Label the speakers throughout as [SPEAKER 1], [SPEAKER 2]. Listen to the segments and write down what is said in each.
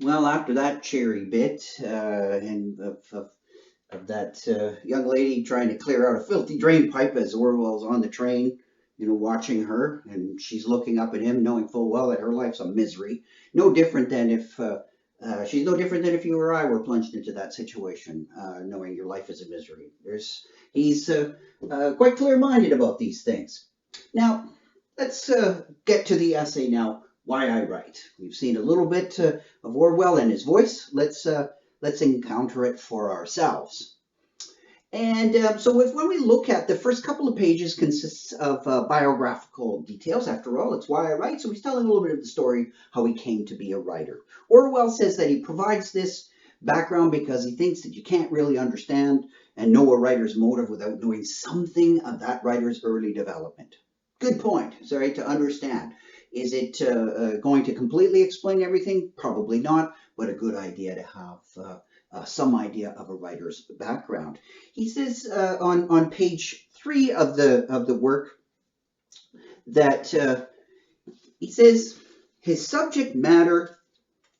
[SPEAKER 1] Well, after that cherry bit and of that young lady trying to clear out a filthy drain pipe as Orwell's on the train, watching her, and she's looking up at him, knowing full well that her life's a misery. No different than if she's no different than if you or I were plunged into that situation, knowing your life is a misery. He's quite clear-minded about these things. Now, let's get to the essay now. Why I write. We've seen a little bit of Orwell and his voice. Let's encounter it for ourselves. And when we look at the first couple of pages consists of biographical details. After all, it's why I write. So he's telling a little bit of the story, how he came to be a writer. Orwell says that he provides this background because he thinks that you can't really understand and know a writer's motive without knowing something of that writer's early development. Good point. Sorry, to understand. Is it going to completely explain everything? Probably not, but a good idea to have some idea of a writer's background. He says on page 3 of the work that he says his subject matter,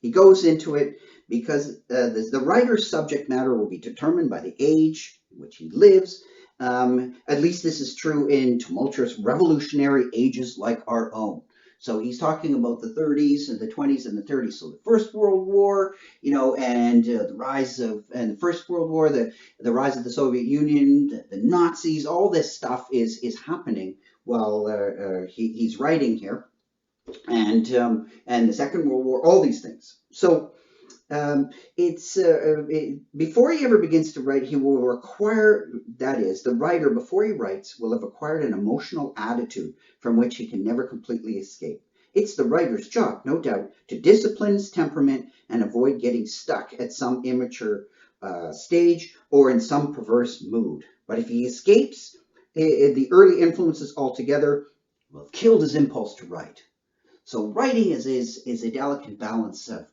[SPEAKER 1] he goes into it because the writer's subject matter will be determined by the age in which he lives. At least this is true in tumultuous revolutionary ages like our own. So he's talking about the 30s and the 20s and the 30s. So the First World War, and the rise of, and the First World War, the rise of the Soviet Union, the Nazis, all this stuff is happening while he's writing here. And the Second World War, all these things. So before he ever begins to write, he will require, that is, the writer, before he writes, will have acquired an emotional attitude from which he can never completely escape. It's the writer's job, no doubt, to discipline his temperament and avoid getting stuck at some immature stage or in some perverse mood. But if he escapes the early influences altogether, will have killed his impulse to write. So writing is a delicate balance of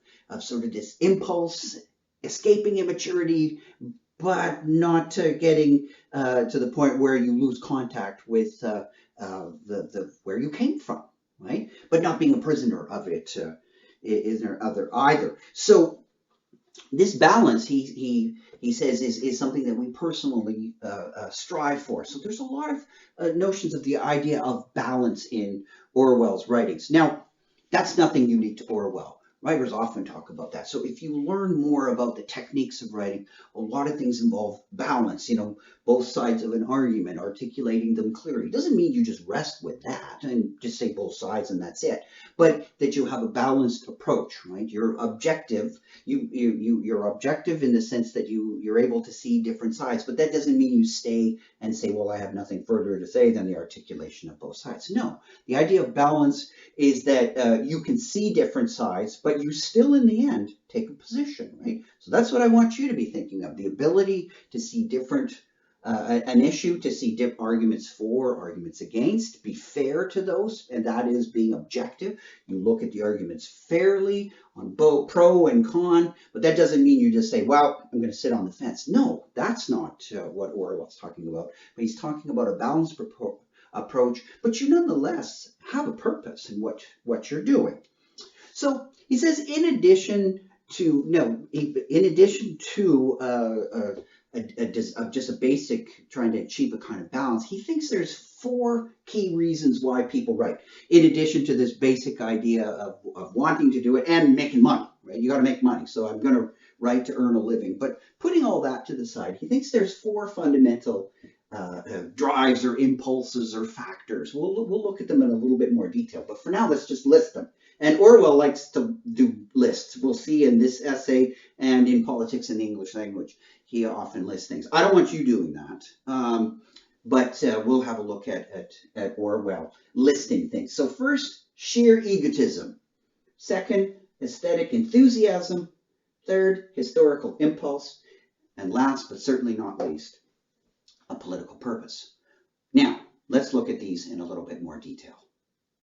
[SPEAKER 1] sort of this impulse, escaping immaturity, but not getting to the point where you lose contact with the where you came from, right? But not being a prisoner of it is there other either. So this balance, he says, is something that we personally strive for. So there's a lot of notions of the idea of balance in Orwell's writings. Now, that's nothing unique to Orwell. Writers often talk about that. So if you learn more about the techniques of writing, a lot of things involve balance, both sides of an argument, articulating them clearly. It doesn't mean you just rest with that and just say both sides and that's it, but that you have a balanced approach, right? You're objective. You're objective in the sense that you're able to see different sides, but that doesn't mean you stay and say, well, I have nothing further to say than the articulation of both sides. No, the idea of balance is that you can see different sides, but you still, in the end, take a position, right? So that's what I want you to be thinking of, the ability to see different, an issue, to see arguments for, arguments against, be fair to those, and that is being objective. You look at the arguments fairly on both pro and con, but that doesn't mean you just say, well, I'm going to sit on the fence. No, that's not what Orwell's talking about, but he's talking about a balanced approach, but you nonetheless have a purpose in what you're doing. So he says, in addition to just a basic trying to achieve a kind of balance, he thinks there's 4 key reasons why people write. In addition to this basic idea of wanting to do it and making money, right? You got to make money. So I'm going to write to earn a living. But putting all that to the side, he thinks there's 4 fundamental drives or impulses or factors. We'll look at them in a little bit more detail, but for now, let's just list them. And Orwell likes to do lists. We'll see in this essay and in Politics in the English Language, he often lists things. I don't want you doing that, but we'll have a look at Orwell listing things. So first, sheer egotism. Second, aesthetic enthusiasm. Third, historical impulse. And last, but certainly not least, a political purpose. Now, let's look at these in a little bit more detail.